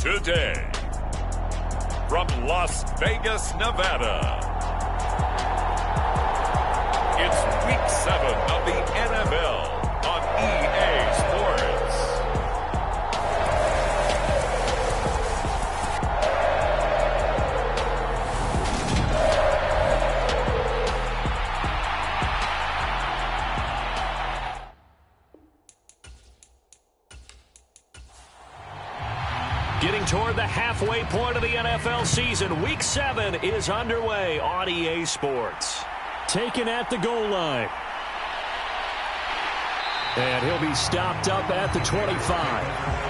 today. From Las Vegas, Nevada, it's Week 7 of the NFL on EA Sports. Getting toward the halfway point of the NFL season, Week 7 is underway on EA Sports. Taken at the goal line. And he'll be stopped up at the 25.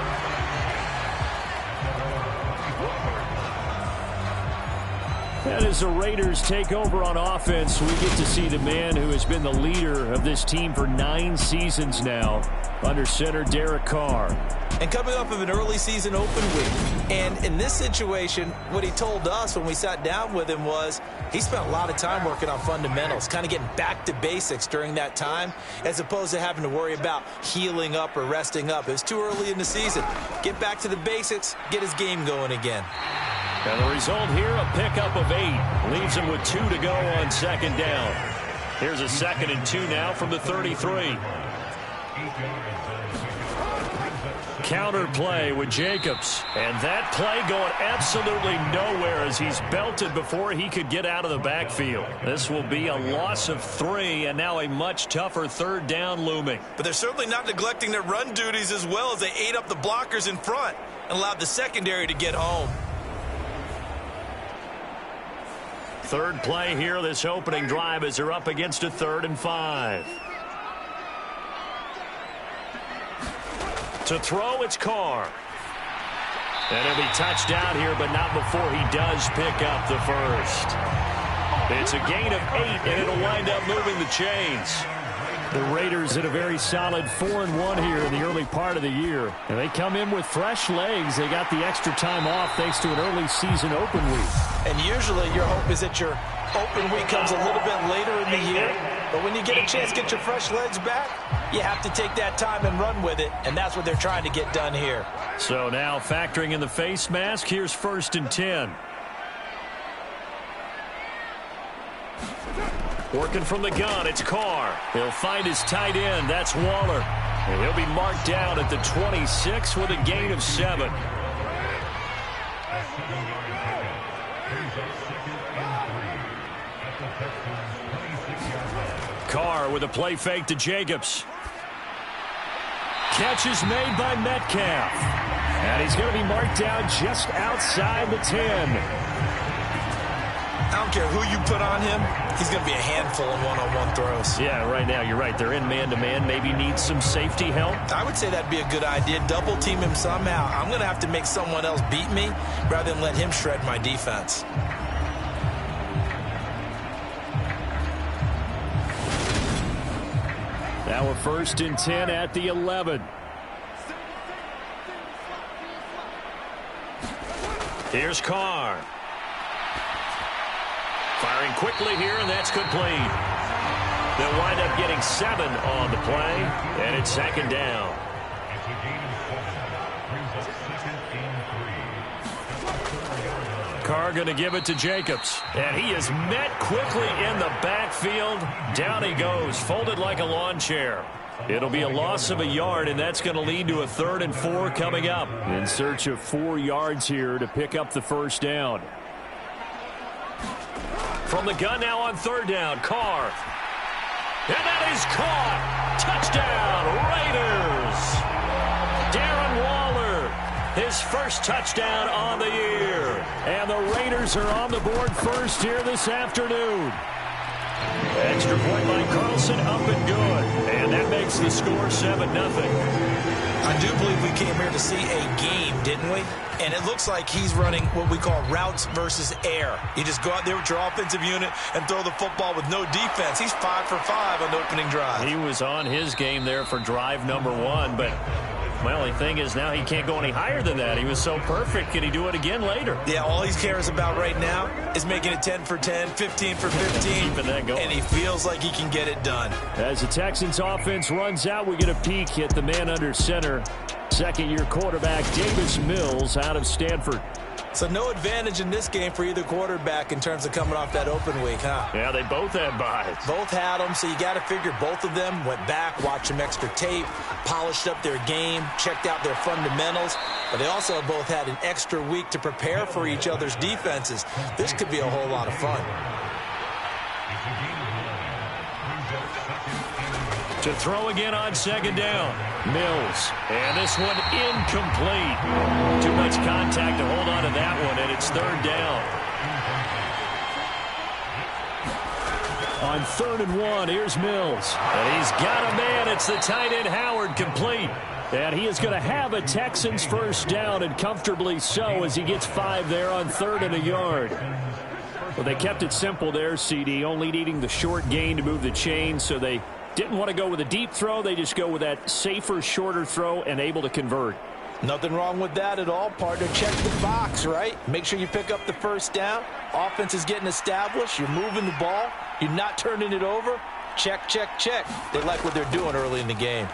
And as the Raiders take over on offense, we get to see the man who has been the leader of this team for 9 seasons now, under center Derek Carr. And coming off of an early season open week. And in this situation, what he told us when we sat down with him was he spent a lot of time working on fundamentals, kind of getting back to basics during that time, as opposed to having to worry about healing up or resting up. It was too early in the season. Get back to the basics, get his game going again. And the result here, a pickup of 8. Leaves him with 2 to go on second down. Here's a 2nd and 2 now from the 33. Counter play with Jacobs. And that play going absolutely nowhere as he's belted before he could get out of the backfield. This will be a loss of 3 and now a much tougher 3rd down looming. But they're certainly not neglecting their run duties as well as they ate up the blockers in front and allowed the secondary to get home. 3rd play here, this opening drive, as they're up against a 3rd and 5. To throw, it's Carr. And he'll be touched down here, but not before he does pick up the first. It's a gain of 8, and it'll wind up moving the chains. The Raiders at a very solid 4-1 here in the early part of the year. And they come in with fresh legs. They got the extra time off thanks to an early season open week. And usually your hope is that your open week comes a little bit later in the year. But when you get a chance to get your fresh legs back, you have to take that time and run with it. And that's what they're trying to get done here. So now factoring in the face mask, here's 1st and 10. Working from the gun, it's Carr. He'll find his tight end. That's Waller. And he'll be marked down at the 26 with a gain of 7. Carr with a play fake to Jacobs. Catch is made by Metcalf. And he's going to be marked down just outside the 10. I don't care who you put on him, he's going to be a handful in one-on-one throws. Yeah, right now, you're right. They're in man-to-man. Maybe needs some safety help. I would say that'd be a good idea. Double team him somehow. I'm going to have to make someone else beat me rather than let him shred my defense. Now a 1st and 10 at the 11. Here's Carr. Firing quickly here, and that's complete. They'll wind up getting 7 on the play, and it's 2nd down. Carr going to give it to Jacobs. And he is met quickly in the backfield. Down he goes, folded like a lawn chair. It'll be a loss of a yard, and that's going to lead to a 3rd and 4 coming up. In search of 4 yards here to pick up the 1st down. From the gun now on 3rd down, Carr. And that is caught. Touchdown, Raiders. Darren Waller, his first touchdown on the year. And the Raiders are on the board first here this afternoon. Extra point by Carlson, up and good. And that makes the score 7-0. I do believe we came here to see a game, didn't we? And it looks like he's running what we call routes versus air. You just go out there with your offensive unit and throw the football with no defense. He's 5 for 5 on the opening drive. He was on his game there for drive number 1, but my only thing is now he can't go any higher than that. He was so perfect. Can he do it again later? Yeah, all he cares about right now is making it 10 for 10, 15 for 15. Keeping that going. And he feels like he can get it done. As the Texans offense runs out, we get a peek at the man under center, Second-year quarterback Davis Mills out of Stanford. So no advantage in this game for either quarterback in terms of coming off that open week, huh? Yeah, they both had buys. Both had them, so you got to figure both of them went back, watched some extra tape, polished up their game, checked out their fundamentals, but they also both had an extra week to prepare for each other's defenses. This could be a whole lot of fun. To throw again on second down. Mills. And this one incomplete. Too much contact to hold on to that one, and it's third down. On 3rd and 1, here's Mills. And he's got a man. It's the tight end Howard, complete. And he is going to have a Texans first down, and comfortably so, as he gets 5 there on 3rd and a yard. Well, they kept it simple there, CD, only needing the short gain to move the chain, so they didn't want to go with a deep throw. They just go with that safer, shorter throw and able to convert. Nothing wrong with that at all, partner. Check the box, right? Make sure you pick up the first down. Offense is getting established. You're moving the ball. You're not turning it over. Check, check, check. They like what they're doing early in the game.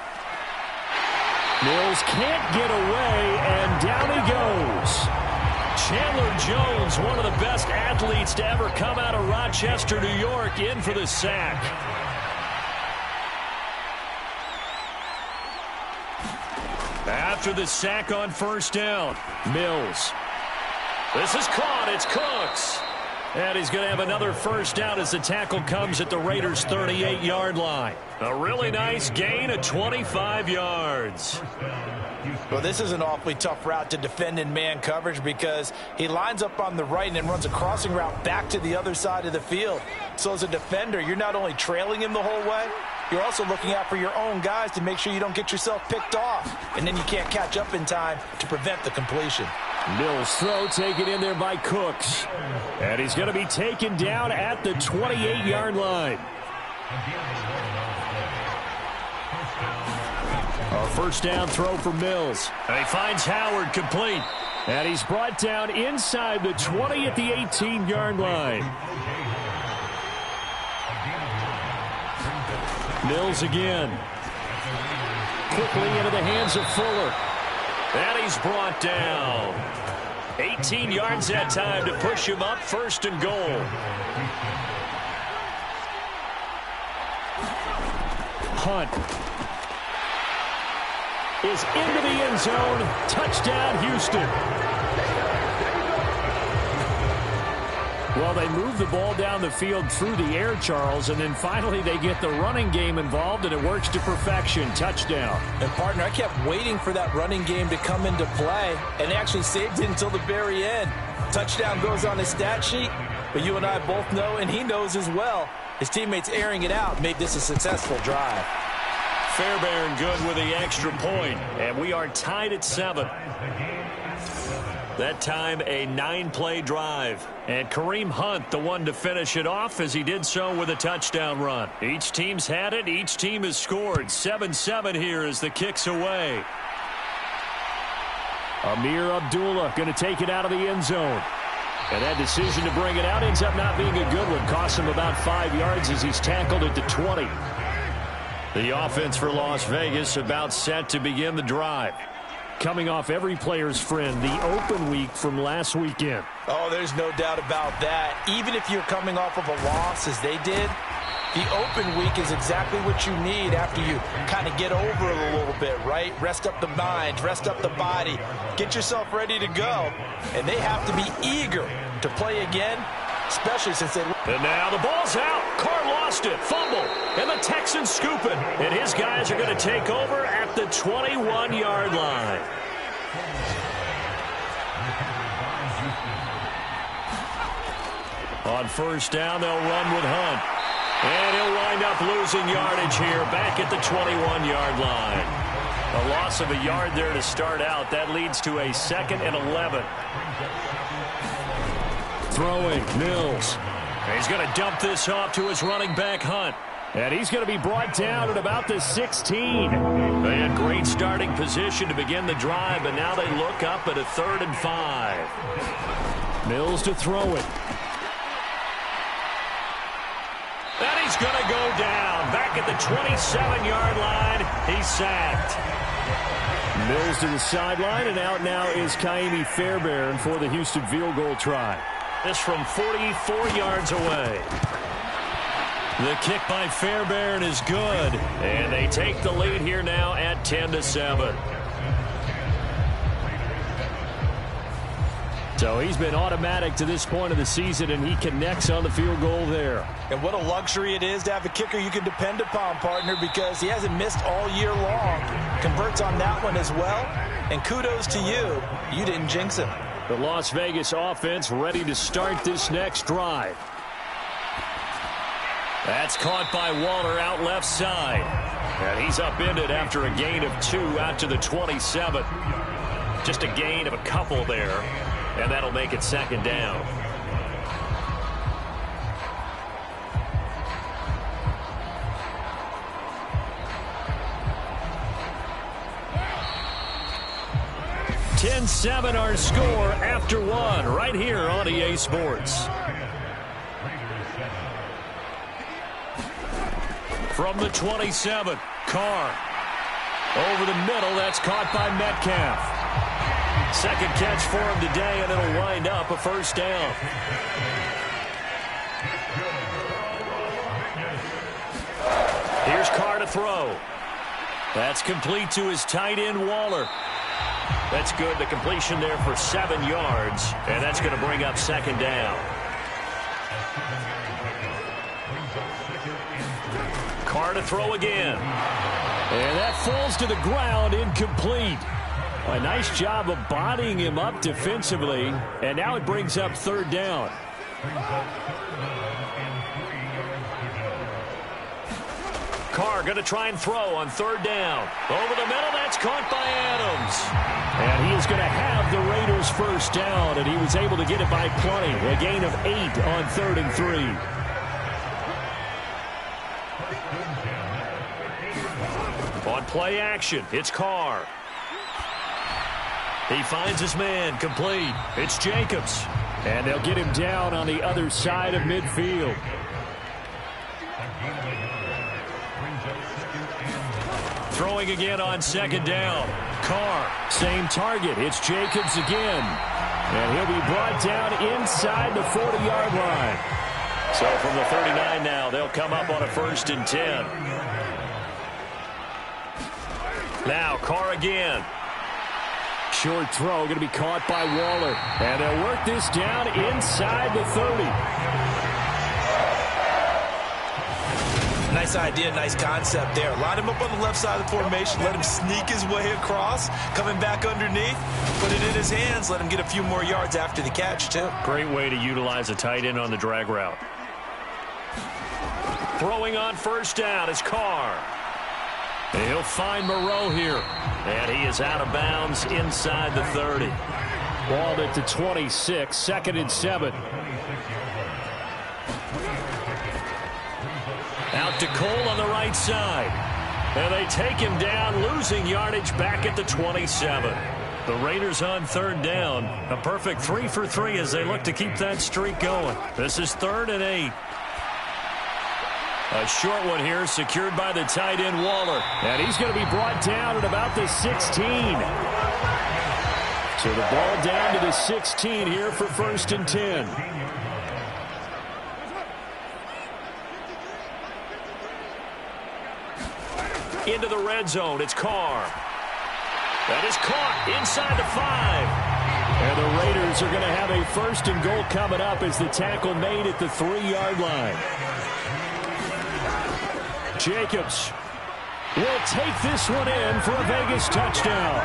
Mills can't get away, and down he goes. Chandler Jones, one of the best athletes to ever come out of Rochester, New York, in for the sack. After the sack on first down, Mills. This is caught. It's Cooks. And he's going to have another first down as the tackle comes at the Raiders' 38-yard line. A really nice gain of 25 yards. Well, this is an awfully tough route to defend in man coverage because he lines up on the right and then runs a crossing route back to the other side of the field. So as a defender, you're not only trailing him the whole way, you're also looking out for your own guys to make sure you don't get yourself picked off. And then you can't catch up in time to prevent the completion. Mills' throw taken in there by Cooks. And he's going to be taken down at the 28-yard line. A first down throw for Mills. And he finds Howard complete. And he's brought down inside the 20 at the 18-yard line. Mills again. Quickly into the hands of Fuller. And he's brought down. 18 yards that time to push him up, 1st and goal. Hunt is into the end zone. Touchdown, Houston. Well, they move the ball down the field through the air, Charles, and then finally they get the running game involved, and it works to perfection. Touchdown. And, partner, I kept waiting for that running game to come into play, and they actually saved it until the very end. Touchdown goes on his stat sheet, but you and I both know, and he knows as well, his teammates airing it out made this a successful drive. Fairbairn good with the extra point, and we are tied at 7. That time a 9-play drive. And Kareem Hunt, the one to finish it off, as he did so with a touchdown run. Each team's had it. Each team has scored. 7-7 here as the kick's away. Amir Abdullah going to take it out of the end zone. And that decision to bring it out ends up not being a good one. Costs him about 5 yards as he's tackled at the 20. The offense for Las Vegas about set to begin the drive. Coming off every player's friend, the open week from last weekend. Oh, there's no doubt about that. Even if you're coming off of a loss as they did, the open week is exactly what you need after you kind of get over it a little bit, right? Rest up the mind, rest up the body, get yourself ready to go. And they have to be eager to play again, especially since they... And now the ball's out. Carr lost it. Fumble. And the Texans scoop it. And his guys are going to take over at the 21-yard line. On first down, they'll run with Hunt. And he'll wind up losing yardage here back at the 21-yard line. A loss of a yard there to start out. That leads to a 2nd and 11. Throwing, Mills. He's going to dump this off to his running back, Hunt. And he's going to be brought down at about the 16. They had great starting position to begin the drive, but now they look up at a 3rd and 5. Mills to throw it. And he's going to go down. Back at the 27-yard line, he's sacked. Mills to the sideline, and out now is Kaimi Fairbairn for the Houston field goal try. This from 44 yards away. The kick by Fairbairn is good, and they take the lead here now at 10-7. So he's been automatic to this point of the season, and he connects on the field goal there. And what a luxury it is to have a kicker you can depend upon, partner, because he hasn't missed all year long. Converts on that one as well. And kudos to you. You didn't jinx him. The Las Vegas offense ready to start this next drive. That's caught by Waller out left side. And he's upended after a gain of 2 out to the 27. Just a gain of a couple there. And that'll make it second down. (10-7) our score after 1 right here on EA Sports. From the 27, Carr. Over the middle, that's caught by Metcalf. Second catch for him today, and it'll wind up a first down. Here's Carr to throw. That's complete to his tight end, Waller. That's good. The completion there for 7 yards, and that's going to bring up second down. Carr to throw again. And that falls to the ground, incomplete. A nice job of bodying him up defensively, and now it brings up third down. Carr going to try and throw on third down. Over the middle, that's caught by Adams. And he is going to have the Raiders first down, and he was able to get it by plenty. A gain of 8 on 3rd and 3. On play action, it's Carr. He finds his man, complete. It's Jacobs. And they'll get him down on the other side of midfield. Throwing again on second down. Carr, same target. It's Jacobs again. And he'll be brought down inside the 40-yard line. So from the 39 now, they'll come up on a 1st and 10. Now Carr again. Short throw going to be caught by Waller. And they'll work this down inside the 30. Nice idea, nice concept there. Line him up on the left side of the formation. Let him sneak his way across. Coming back underneath. Put it in his hands. Let him get a few more yards after the catch, too. Great way to utilize a tight end on the drag route. Throwing on first down is Carr. And he'll find Moreau here. And he is out of bounds inside the 30. Balled at the 26, 2nd and 7. Out to Cole on the right side. And they take him down, losing yardage back at the 27. The Raiders on 3rd down. A perfect 3 for 3 as they look to keep that streak going. This is 3rd and 8. A short one here, secured by the tight end, Waller. And he's going to be brought down at about the 16. So the ball down to the 16 here for 1st and 10. Into the red zone, it's Carr. That is caught inside the 5. And the Raiders are going to have a 1st and goal coming up as the tackle made at the 3-yard line. Jacobs will take this one in for a Vegas touchdown.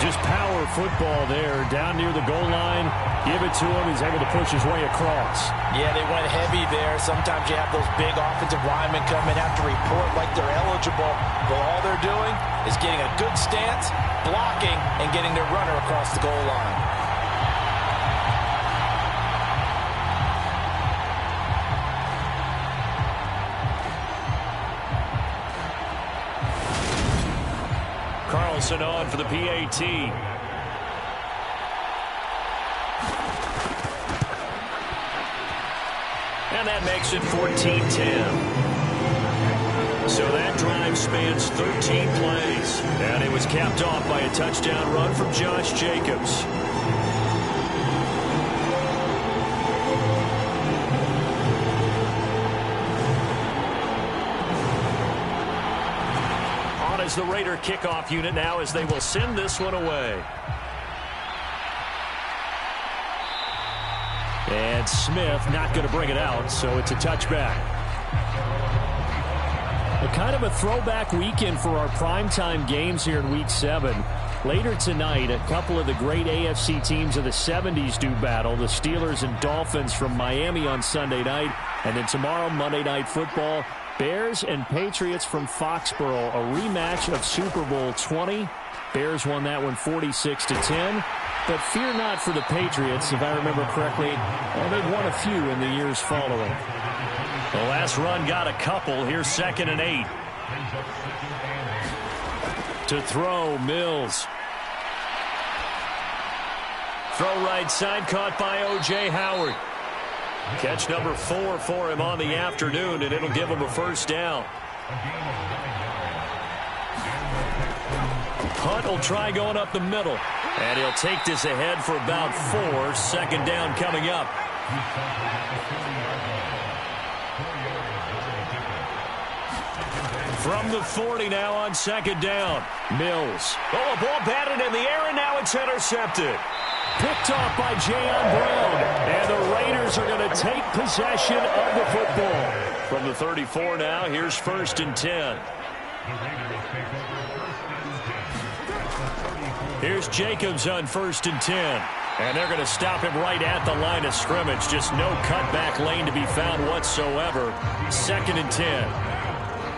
Just power football there down near the goal line. Give it to him. He's able to push his way across. Yeah, they went heavy there. Sometimes you have those big offensive linemen come in, have to report like they're eligible. But all they're doing is getting a good stance, blocking, and getting their runner across the goal line. Carlson on for the PAT. And that makes it 14-10. So that drive spans 13 plays, and it was capped off by a touchdown run from Josh Jacobs. On is the Raider kickoff unit now as they will send this one away. And Smith not going to bring it out, so it's a touchback. Kind of a throwback weekend for our primetime games here in Week 7. Later tonight, a couple of the great AFC teams of the 70s do battle. The Steelers and Dolphins from Miami on Sunday night. And then tomorrow, Monday Night Football, Bears and Patriots from Foxborough. A rematch of Super Bowl 20. Bears won that one 46-10. But fear not for the Patriots, if I remember correctly. Well, they've won a few in the years following. The last run got a couple. Here's 2nd and 8. To throw, Mills. Throw right side, caught by O.J. Howard. Catch number 4 for him on the afternoon, and it'll give him a first down. Hunt will try going up the middle, and he'll take this ahead for about 4. 2nd down coming up. From the 40 now on 2nd down. Mills. Oh, a ball batted in the air, and now it's intercepted. Picked off by Jayon Brown. And the Raiders are going to take possession of the football. From the 34 now, here's 1st and 10. Here's Jacobs on 1st and 10. And they're going to stop him right at the line of scrimmage. Just no cutback lane to be found whatsoever. 2nd and 10.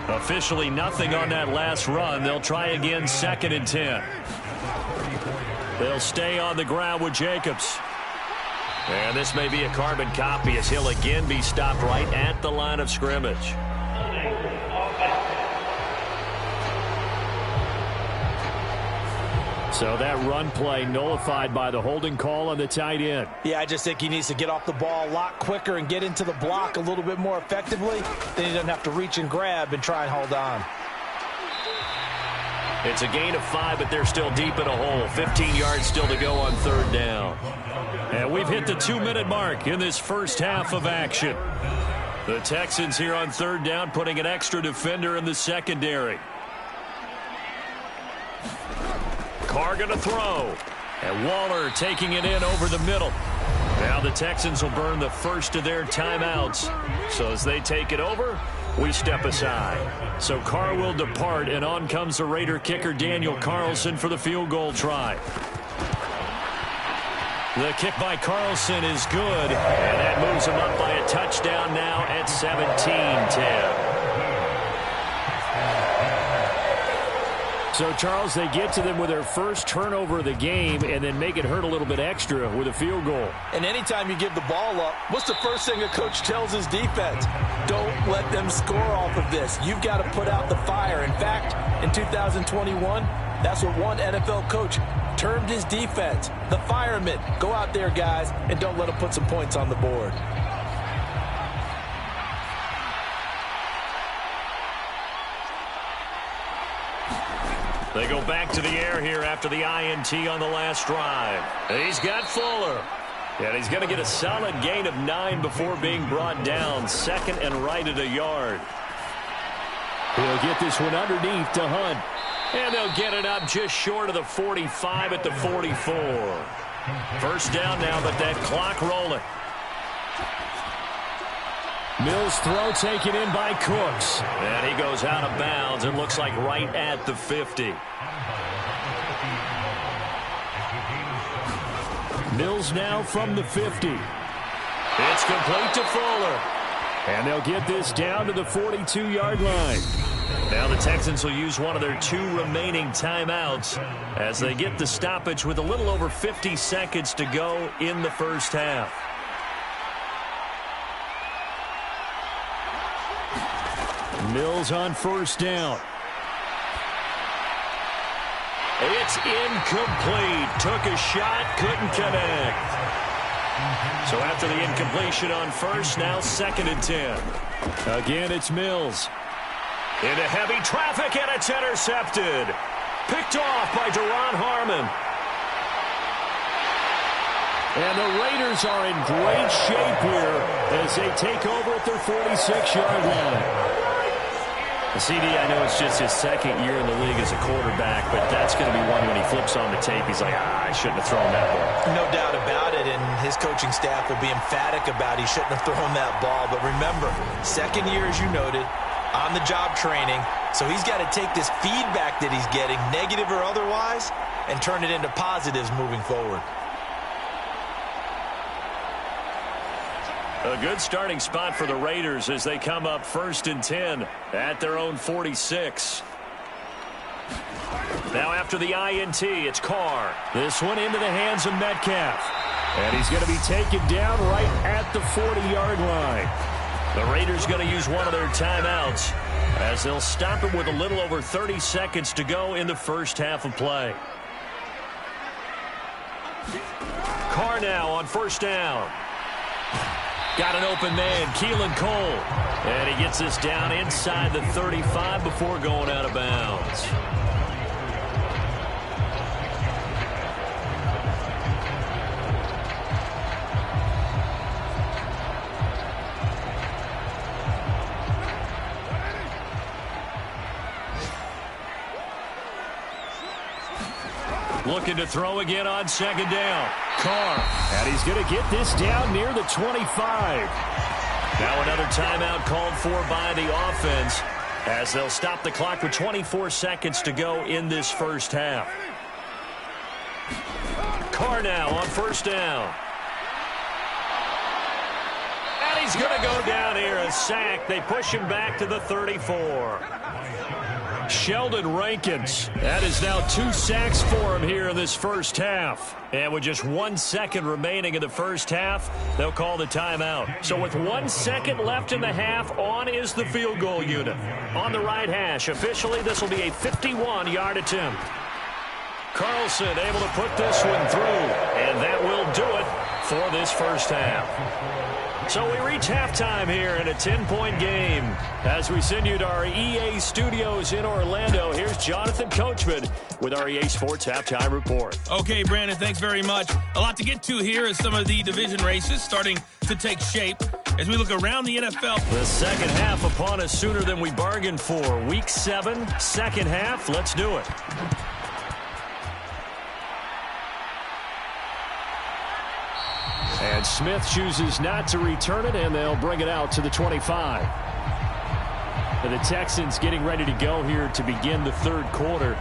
Officially nothing on that last run. They'll try again 2nd and 10. They'll stay on the ground with Jacobs. And this may be a carbon copy as he'll again be stopped right at the line of scrimmage. So that run play nullified by the holding call on the tight end. Yeah, I just think he needs to get off the ball a lot quicker and get into the block a little bit more effectively. Then he doesn't have to reach and grab and try and hold on. It's a gain of 5, but they're still deep in a hole. 15 yards still to go on 3rd down. And we've hit the 2-minute mark in this first half of action. The Texans here on 3rd down, putting an extra defender in the secondary. Carr going to throw. And Waller taking it in over the middle. Now the Texans will burn the first of their timeouts. So as they take it over, we step aside. So Carr will depart, and on comes the Raider kicker Daniel Carlson for the field goal try. The kick by Carlson is good, and that moves him up by a touchdown now at 17-10. So, Charles, they get to them with their first turnover of the game and then make it hurt a little bit extra with a field goal. And anytime you give the ball up, what's the first thing a coach tells his defense? Don't let them score off of this. You've got to put out the fire. In fact, in 2021, that's what one NFL coach termed his defense, the firemen. Go out there, guys, and don't let them put some points on the board. They go back to the air here after the INT on the last drive. He's got Fuller. And he's going to get a solid gain of 9 before being brought down. 2nd and right at a yard. He'll get this one underneath to Hunt. And they'll get it up just short of the 45 at the 44. First down now, but that clock rolling. Mills throw taken in by Cooks. And he goes out of bounds. It looks like right at the 50. Mills now from the 50. It's complete to Fuller. And they'll get this down to the 42-yard line. Now the Texans will use one of their 2 remaining timeouts as they get the stoppage with a little over 50 seconds to go in the first half. Mills on first down. It's incomplete. Took a shot, couldn't connect. So after the incompletion on first, now 2nd and 10. Again, it's Mills. Into heavy traffic, and it's intercepted. Picked off by Duron Harmon. And the Raiders are in great shape here as they take over at their 46-yard line. CD, I know it's just his second year in the league as a quarterback, but that's going to be one when he flips on the tape. He's like, I shouldn't have thrown that ball. No doubt about it, and his coaching staff will be emphatic about he shouldn't have thrown that ball. But remember, second year, as you noted, on-the-job training, so he's got to take this feedback that he's getting, negative or otherwise, and turn it into positives moving forward. A good starting spot for the Raiders as they come up 1st and 10 at their own 46. Now after the INT, it's Carr. This one into the hands of Metcalf. And he's going to be taken down right at the 40-yard line. The Raiders going to use one of their timeouts as they'll stop it with a little over 30 seconds to go in the first half of play. Carr now on 1st down. Got an open man, Keelan Cole. And he gets this down inside the 35 before going out of bounds. Looking to throw again on 2nd down. Carr. And he's going to get this down near the 25. Now another timeout called for by the offense as they'll stop the clock with 24 seconds to go in this first half. Carr now on 1st down. And he's going to go down here, a sack. They push him back to the 34. Sheldon Rankins. That is now 2 sacks for him here in this first half. And with just 1 second remaining in the first half, they'll call the timeout. So with 1 second left in the half, on is the field goal unit. On the right hash, officially this will be a 51-yard attempt. Carlson able to put this one through, and that will do it for this first half. So we reach halftime here in a 10-point game. As we send you to our EA studios in Orlando, here's Jonathan Coachman with our EA Sports Halftime Report. Okay, Brandon, thanks very much. A lot to get to here as some of the division races starting to take shape. As we look around the NFL. The second half upon us sooner than we bargained for. Week 7, second half. Let's do it. And Smith chooses not to return it, and they'll bring it out to the 25. And the Texans getting ready to go here to begin the third quarter.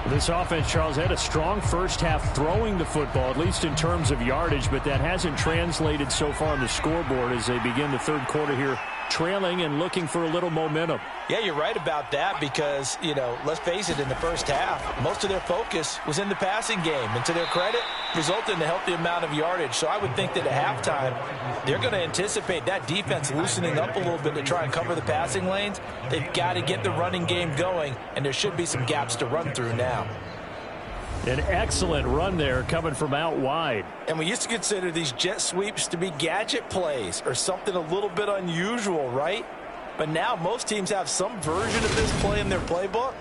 This offense, Charles, had a strong first half throwing the football, at least in terms of yardage, but that hasn't translated so far on the scoreboard as they begin the third quarter here, trailing and looking for a little momentum. Yeah, you're right about that because, you know, let's face it, in the first half, most of their focus was in the passing game. And to their credit, resulted in a healthy amount of yardage. So I would think that at halftime, they're going to anticipate that defense loosening up a little bit to try and cover the passing lanes. They've got to get the running game going, and there should be some gaps to run through now. An excellent run there coming from out wide. And we used to consider these jet sweeps to be gadget plays or something a little bit unusual, right? But now most teams have some version of this play in their playbook.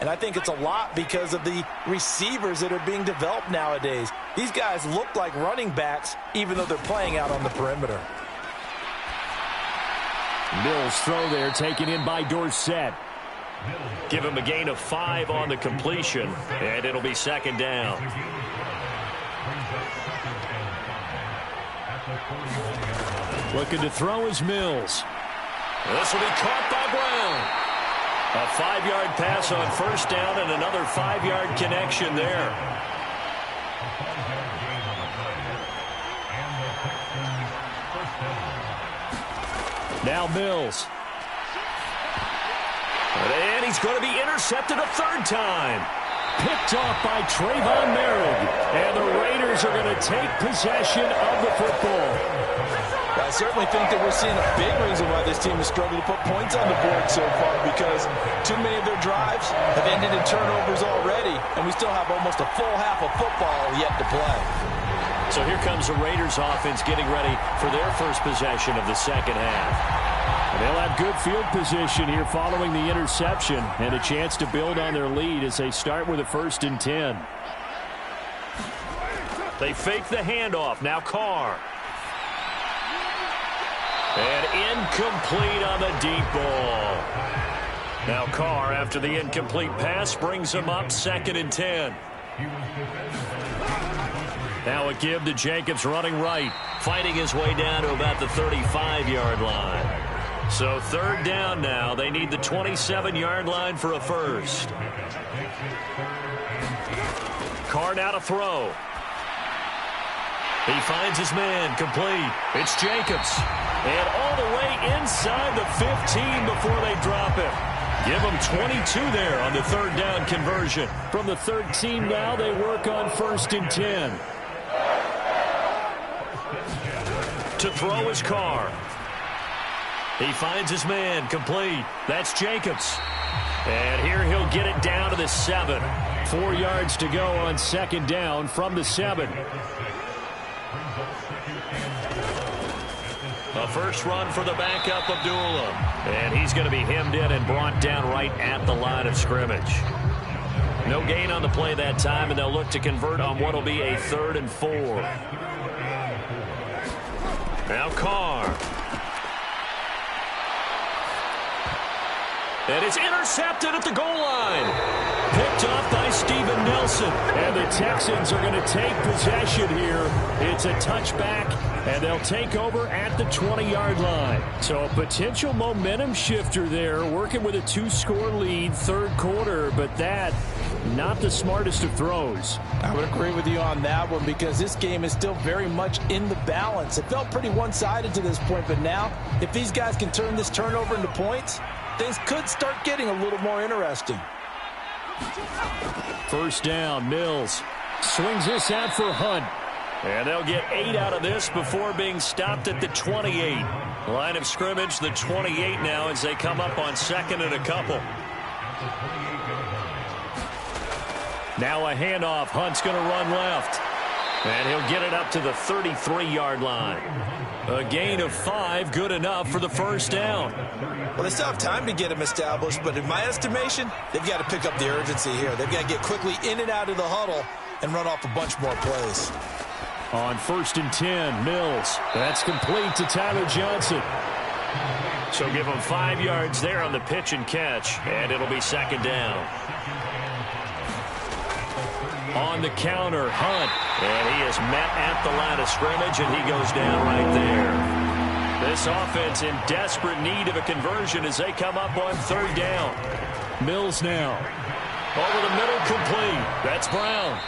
And I think it's a lot because of the receivers that are being developed nowadays. These guys look like running backs even though they're playing out on the perimeter. Mills throw there taken in by Dorsett. Give him a gain of 5 on the completion, and it'll be second down. Looking to throw is Mills. This will be caught by Brown. A 5-yard pass on first down and another 5-yard connection there. Now Mills. And he's going to be intercepted a third time. Picked off by Trayvon Merritt. And the Raiders are going to take possession of the football. I certainly think that we're seeing a big reason why this team has struggled to put points on the board so far, because too many of their drives have ended in turnovers already, and we still have almost a full half of football yet to play. So here comes the Raiders offense getting ready for their first possession of the second half. They'll have good field position here following the interception and a chance to build on their lead as they start with a 1st and 10. They fake the handoff. Now Carr. And incomplete on the deep ball. Now Carr, after the incomplete pass, brings him up 2nd and 10. Now a give to Jacobs running right, fighting his way down to about the 35-yard line. So 3rd down now. They need the 27-yard line for a first. Carr now to throw. He finds his man, complete. It's Jacobs. And all the way inside the 15 before they drop him. Give them 22 there on the 3rd down conversion. From the 13 now, they work on 1st and 10. To throw his Carr. He finds his man, complete. That's Jacobs. And here he'll get it down to the 7. 4 yards to go on 2nd down from the 7. A first run for the backup, Abdullah. And he's going to be hemmed in and brought down right at the line of scrimmage. No gain on the play that time, and they'll look to convert on what will be a 3rd and 4. Now Carr. And it's intercepted at the goal line. Picked off by Steven Nelson. And the Texans are going to take possession here. It's a touchback, and they'll take over at the 20-yard line. So a potential momentum shifter there, working with a 2-score lead, 3rd quarter, but that, not the smartest of throws. I would agree with you on that one because this game is still very much in the balance. It felt pretty one-sided to this point, but now, if these guys can turn this turnover into points, things could start getting a little more interesting. 1st down, Mills swings this out for Hunt. And they'll get 8 out of this before being stopped at the 28. Line of scrimmage, the 28 now as they come up on 2nd and a couple. Now a handoff. Hunt's going to run left. And he'll get it up to the 33-yard line. A gain of 5, good enough for the 1st down. Well, they still have time to get him established, but in my estimation, they've got to pick up the urgency here. They've got to get quickly in and out of the huddle and run off a bunch more plays. On 1st and 10, Mills. That's complete to Tyler Johnson. So give him 5 yards there on the pitch and catch, and it'll be 2nd down. On the counter, Hunt. And he is met at the line of scrimmage, and he goes down right there. This offense in desperate need of a conversion as they come up on 3rd down. Mills now. Over the middle, complete. That's Brown.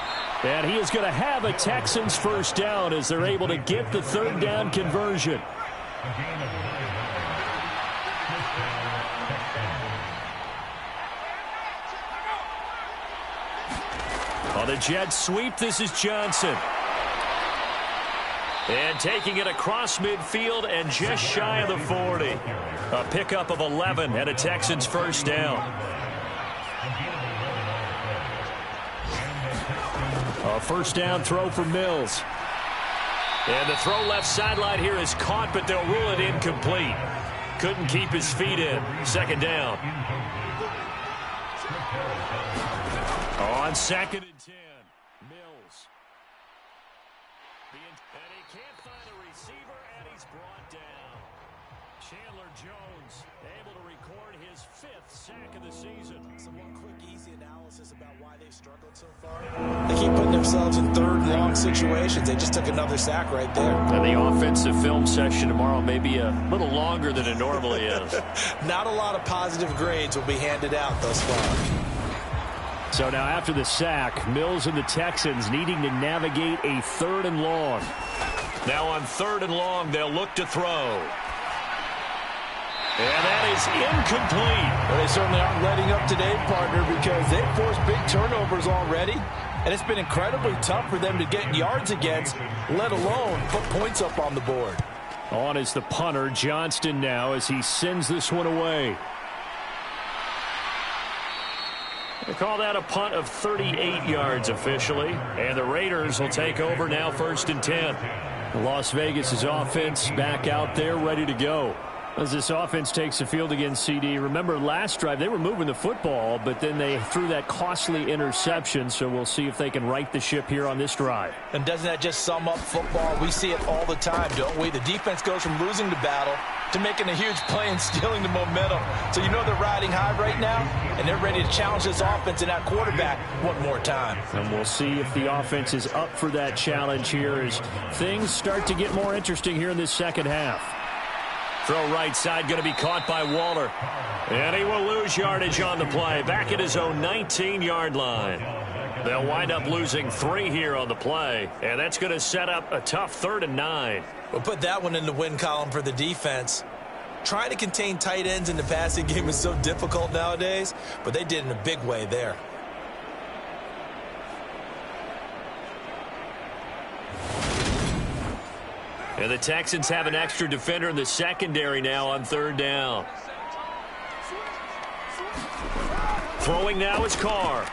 And he is going to have a Texans 1st down as they're able to get the 3rd down conversion. On the jet sweep, this is Johnson. And taking it across midfield and just shy of the 40. A pickup of 11 and a Texans 1st down. A 1st down throw for Mills. And the throw left sideline here is caught, but they'll rule it incomplete. Couldn't keep his feet in. 2nd down. On 2nd and 10, Mills. And he can't find a receiver, and he's brought down. Chandler Jones able to record his 5th sack of the season. So one quick, easy analysis about why they've struggled so far. They keep putting themselves in 3rd and long situations. They just took another sack right there. And the offensive film session tomorrow may be a little longer than it normally is. Not a lot of positive grades will be handed out thus far. So now after the sack, Mills and the Texans needing to navigate a 3rd and long. Now on 3rd and long, they'll look to throw. And that is incomplete. Well, they certainly aren't letting up today, partner, because they've forced big turnovers already. And it's been incredibly tough for them to get yards against, let alone put points up on the board. On is the punter, Johnston now, as he sends this one away. They call that a punt of 38 yards officially. And the Raiders will take over now 1st and 10. Las Vegas' offense back out there ready to go. As this offense takes the field against CD, remember last drive they were moving the football, but then they threw that costly interception, so we'll see if they can right the ship here on this drive. And doesn't that just sum up football? We see it all the time, don't we? The defense goes from losing the battle to making a huge play and stealing the momentum. So you know they're riding high right now, and they're ready to challenge this offense and that quarterback one more time. And we'll see if the offense is up for that challenge here as things start to get more interesting here in this second half. Throw right side going to be caught by Waller. And he will lose yardage on the play. Back at his own 19-yard line. They'll wind up losing 3 here on the play. And that's going to set up a tough 3rd and 9. We'll put that one in the win column for the defense. Trying to contain tight ends in the passing game is so difficult nowadays, but they did in a big way there. And the Texans have an extra defender in the secondary now on 3rd down. Throwing now is Carr.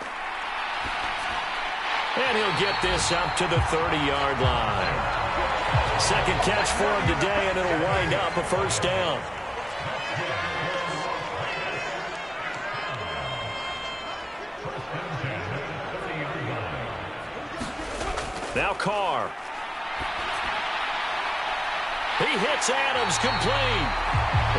And he'll get this up to the 30-yard line. Second catch for him today, and it'll wind up a 1st down. Now Carr. He hits Adams complete.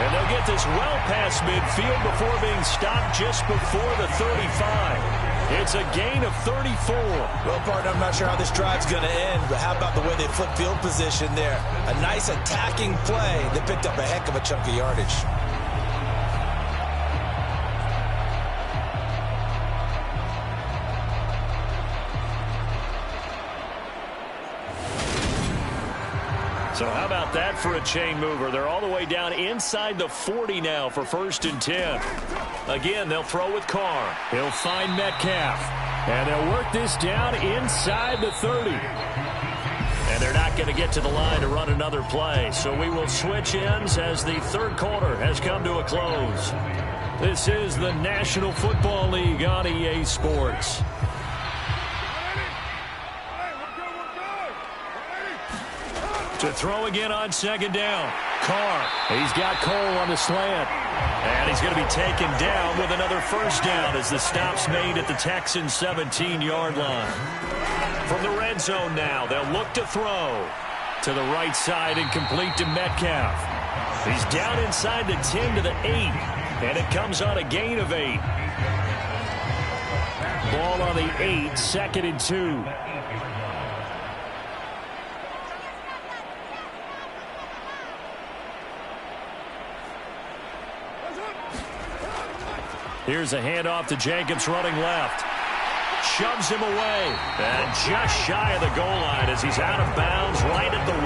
And they'll get this well past midfield before being stopped just before the 35. It's a gain of 34. Well, partner, I'm not sure how this drive's going to end, but how about the way they flip field position there? A nice attacking play. They picked up a heck of a chunk of yardage. So how about that for a chain mover? They're all the way down inside the 40 now for 1st and 10. Again, they'll throw with Carr. He'll find Metcalf. And they'll work this down inside the 30. And they're not going to get to the line to run another play. So we will switch ends as the 3rd quarter has come to a close. This is the National Football League on EA Sports. To throw again on 2nd down. Carr. He's got Cole on the slant. And he's going to be taken down with another 1st down as the stop's made at the Texans' 17-yard line. From the red zone now, they'll look to throw. To the right side and complete to Metcalf. He's down inside the 10 to the 8. And it comes on a gain of 8. Ball on the 8, 2nd and 2. Here's a handoff to Jacobs running left. Shoves him away. And just shy of the goal line as he's out of bounds right at the 1.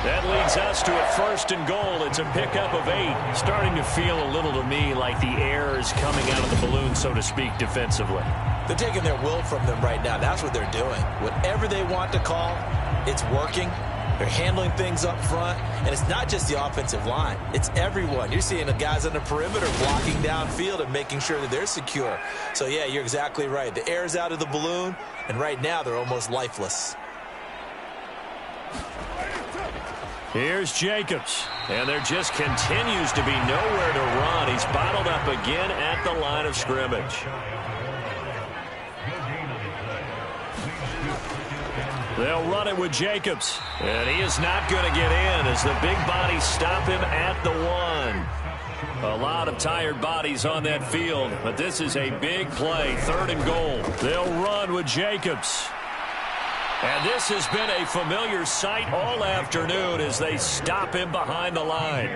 That leads us to a 1st and goal. It's a pickup of 8. Starting to feel a little to me like the air is coming out of the balloon, so to speak, defensively. They're taking their will from them right now. That's what they're doing. Whatever they want to call, it's working. They're handling things up front, and it's not just the offensive line. It's everyone. You're seeing the guys on the perimeter blocking downfield and making sure that they're secure. So, yeah, you're exactly right. The air's out of the balloon, and right now they're almost lifeless. Here's Jacobs, and there just continues to be nowhere to run. He's bottled up again at the line of scrimmage. They'll run it with Jacobs. And he is not going to get in as the big bodies stop him at the 1. A lot of tired bodies on that field, but this is a big play, 3rd and goal. They'll run with Jacobs. And this has been a familiar sight all afternoon as they stop him behind the line.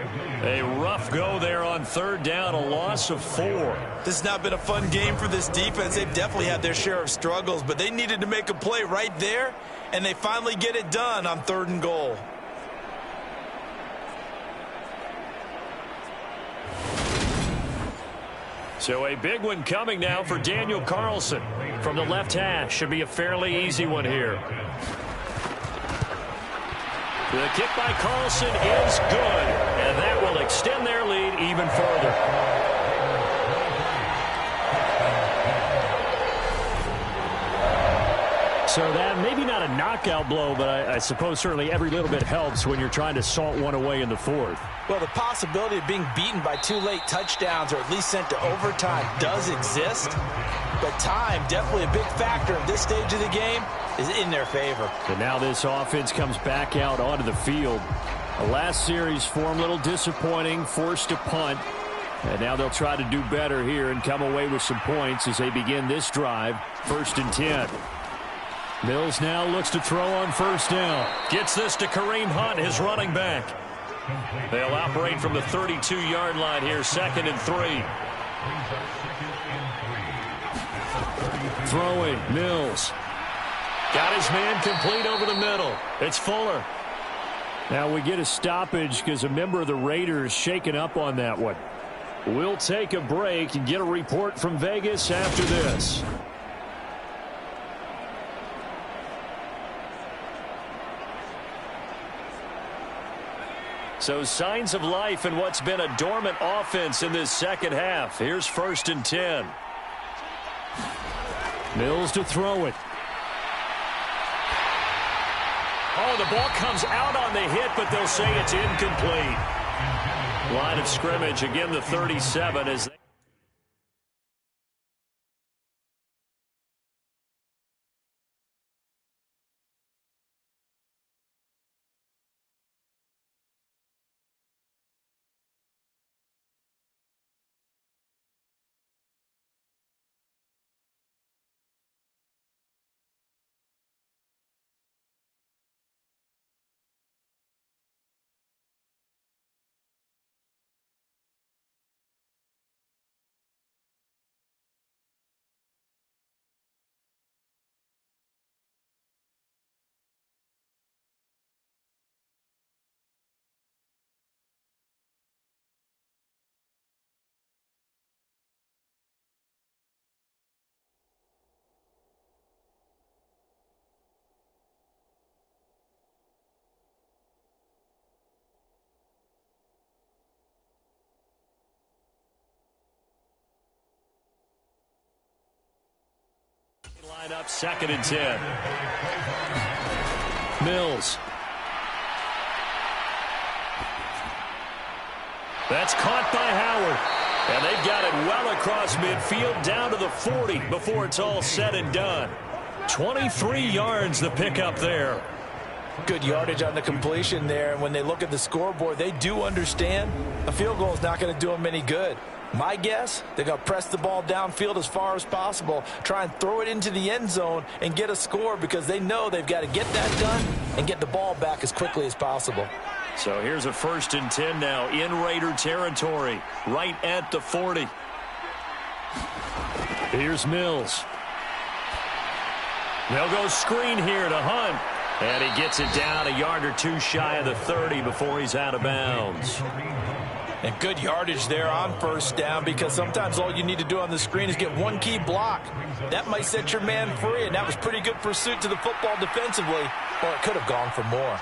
A rough go there on 3rd down, a loss of 4. This has not been a fun game for this defense. They've definitely had their share of struggles, but they needed to make a play right there, and they finally get it done on 3rd and goal. So a big one coming now for Daniel Carlson from the left hash. Should be a fairly easy one here. The kick by Carlson is good, and that will extend their lead even further. So that maybe not a knockout blow, but I suppose certainly every little bit helps when you're trying to salt one away in the fourth. Well, the possibility of being beaten by 2 late touchdowns or at least sent to overtime does exist. But time, definitely a big factor at this stage of the game, is in their favor. And now this offense comes back out onto the field. The last series for them, a little disappointing, forced to punt. And now they'll try to do better here and come away with some points as they begin this drive, 1st and 10. Mills now looks to throw on 1st down. Gets this to Kareem Hunt, his running back. They'll operate from the 32-yard line here, 2nd and 3. Throwing, Mills. Got his man complete over the middle. It's Fuller. Now we get a stoppage because a member of the Raiders shaken up on that one. We'll take a break and get a report from Vegas after this. So signs of life in what's been a dormant offense in this second half. Here's 1st and 10. Mills to throw it. Oh, the ball comes out on the hit, but they'll say it's incomplete. Line of scrimmage, again the 37 as they... Line up 2nd and 10. Mills. That's caught by Howard. And they've got it well across midfield down to the 40 before it's all said and done. 23 yards the pickup there. Good yardage on the completion there. And when they look at the scoreboard, they do understand a field goal is not going to do them any good. My guess, they're going to press the ball downfield as far as possible, try and throw it into the end zone and get a score because they know they've got to get that done and get the ball back as quickly as possible. So here's a 1st and 10 now in Raider territory, right at the 40. Here's Mills. They'll go screen here to Hunt. And he gets it down a yard or two shy of the 30 before he's out of bounds. And good yardage there on 1st down because sometimes all you need to do on the screen is get one key block. That might set your man free, and that was pretty good pursuit to the football defensively, or it could have gone for more.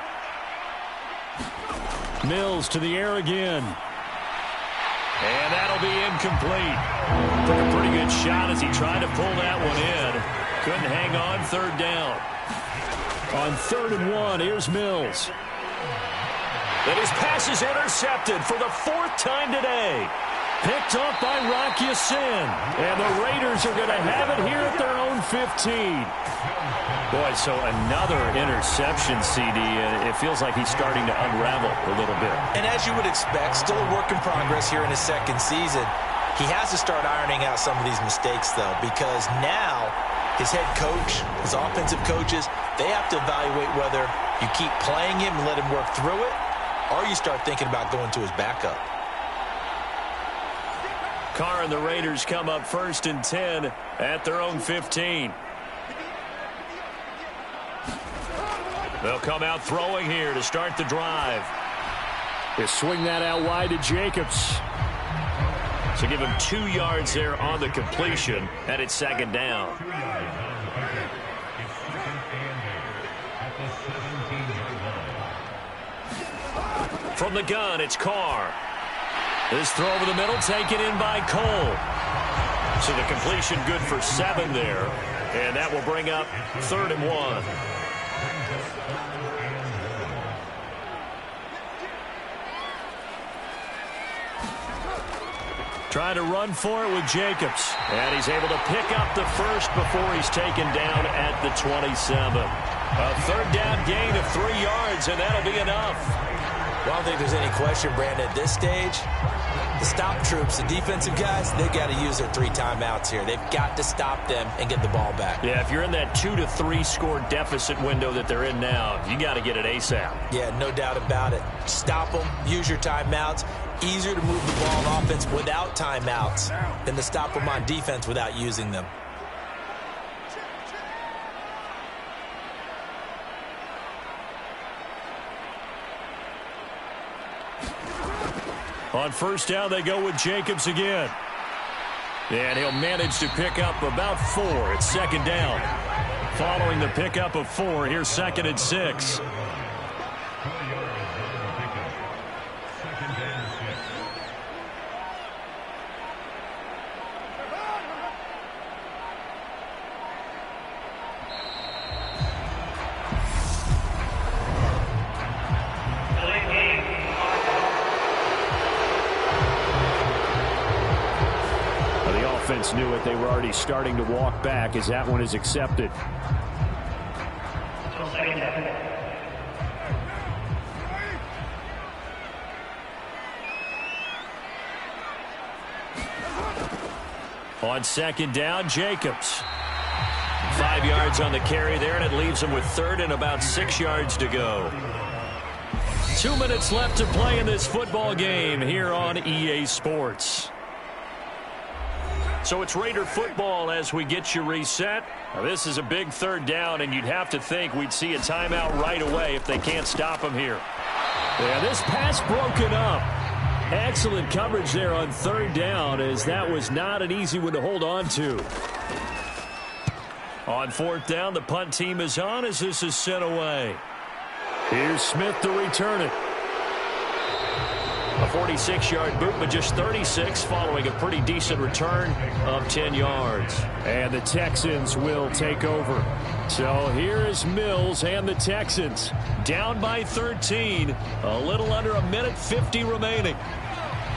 Mills to the air again. And that'll be incomplete. Took a pretty good shot as he tried to pull that one in. Couldn't hang on 3rd down. On 3rd and 1, here's Mills. And his pass is intercepted for the 4th time today. Picked off by Rock Ya-Sin. And the Raiders are going to have it here at their own 15. Boy, so another interception, CD. And it feels like he's starting to unravel a little bit. And as you would expect, still a work in progress here in his 2nd season. He has to start ironing out some of these mistakes, though, because now his head coach, his offensive coaches, they have to evaluate whether you keep playing him and let him work through it, or you start thinking about going to his backup. Carr and the Raiders come up 1st and 10 at their own 15. They'll come out throwing here to start the drive. They swing that out wide to Jacobs. So give him 2 yards there on the completion, and it's 2nd down. From the gun, it's Carr. This throw over the middle taken in by Cole. So the completion good for 7 there. And that will bring up 3rd and 1. Trying to run for it with Jacobs. And he's able to pick up the first before he's taken down at the 27. A 3rd down gain of 3 yards, and that'll be enough. Well, I don't think there's any question, Brandon, at this stage, the stop troops, the defensive guys, they've got to use their 3 timeouts here. They've got to stop them and get the ball back. Yeah, if you're in that 2 to 3 score deficit window that they're in now, you got to get it ASAP. Yeah, no doubt about it. Stop them, use your timeouts. Easier to move the ball on offense without timeouts than to stop them on defense without using them. On 1st down, they go with Jacobs again. And he'll manage to pick up about 4 at 2nd down. Following the pickup of 4, here's 2nd and 6. Knew it. They were already starting to walk back as that one is accepted. On 2nd down, Jacobs. 5 yards on the carry there, and it leaves him with 3rd and about 6 yards to go. 2 minutes left to play in this football game here on EA Sports. So it's Raider football as we get you reset. Now this is a big 3rd down, and you'd have to think we'd see a timeout right away if they can't stop him here. Yeah, this pass broken up. Excellent coverage there on 3rd down, as that was not an easy one to hold on to. On 4th down, the punt team is on as this is sent away. Here's Smith to return it. A 46-yard boot, but just 36 following a pretty decent return of 10 yards. And the Texans will take over. So here is Mills and the Texans. Down by 13. A little under a minute 50 remaining.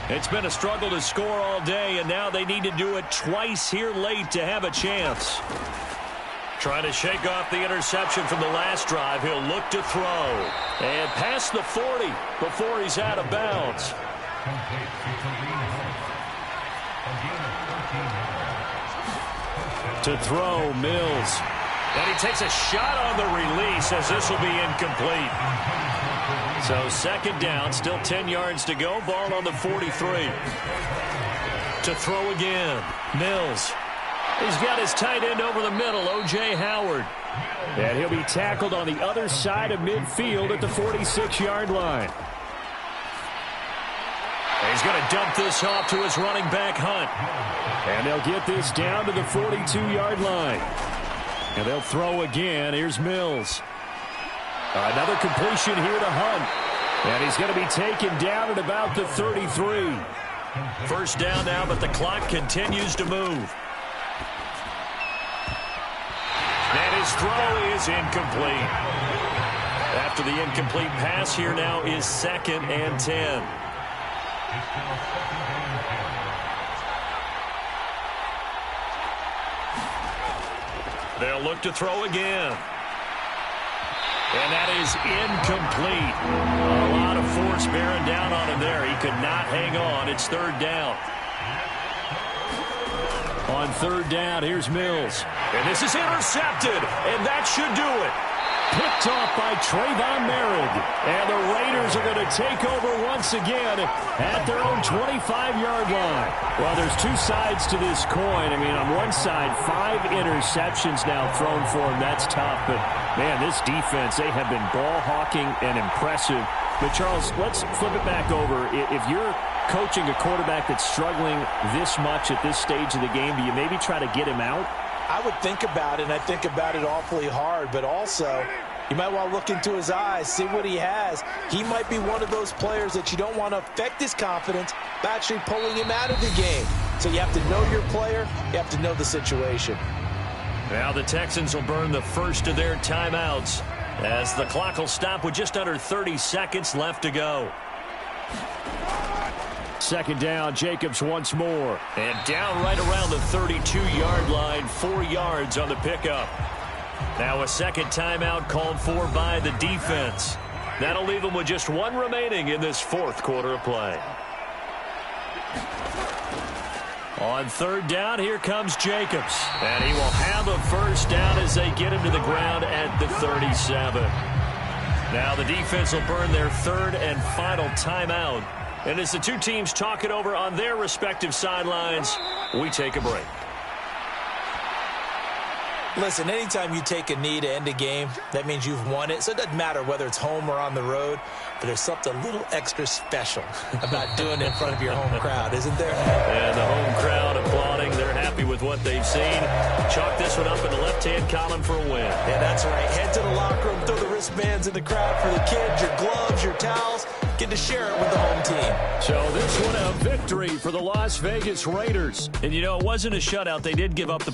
It's been a struggle to score all day, and now they need to do it twice here late to have a chance. Trying to shake off the interception from the last drive. He'll look to throw. And past the 40 before he's out of bounds. To throw, Mills. And he takes a shot on the release as this will be incomplete. So 2nd down, still 10 yards to go. Ball on the 43. To throw again, Mills. He's got his tight end over the middle, O.J. Howard. And he'll be tackled on the other side of midfield at the 46-yard line. And he's going to dump this off to his running back, Hunt. And they'll get this down to the 42-yard line. And they'll throw again. Here's Mills. Another completion here to Hunt. And he's going to be taken down at about the 33. 1st down now, but the clock continues to move. And his throw is incomplete. After the incomplete pass, here now is 2nd and 10. They'll look to throw again. And that is incomplete. A lot of force bearing down on him there. He could not hang on. It's 3rd down. On 3rd down, here's Mills. And this is intercepted, and that should do it. Picked off by Trayvon Merritt. And the Raiders are going to take over once again at their own 25-yard line. Well, there's 2 sides to this coin. I mean, on one side, 5 interceptions now thrown for him. That's tough. But, man, this defense, they have been ball hawking and impressive. But, Charles, let's flip it back over. If you're coaching a quarterback that's struggling this much at this stage of the game, do you maybe try to get him out? I would think about it, and I think about it awfully hard, but also you might want to look into his eyes, see what he has. He might be one of those players that you don't want to affect his confidence by actually pulling him out of the game. So you have to know your player. You have to know the situation. Now the Texans will burn the first of their timeouts as the clock will stop with just under 30 seconds left to go. Second down, Jacobs once more. And down right around the 32-yard line, 4 yards on the pickup. Now a second timeout called for by the defense. That'll leave them with just one remaining in this fourth quarter of play. On third down, here comes Jacobs. And he will have a first down as they get him to the ground at the 37. Now the defense will burn their third and final timeout. And as the two teams talk it over on their respective sidelines, we take a break. Listen, anytime you take a knee to end a game, that means you've won it. So it doesn't matter whether it's home or on the road, but there's something a little extra special about doing it in front of your home crowd, isn't there? And the home crowd applauding. They're happy with what they've seen. Chalk this one up in the left-hand column for a win. Yeah, that's right. Head to the locker room, throw the wristbands in the crowd for the kids, your gloves, your towels. Get to share it with the home team. So this one a victory for the Las Vegas Raiders. And, you know, it wasn't a shutout. They did give up the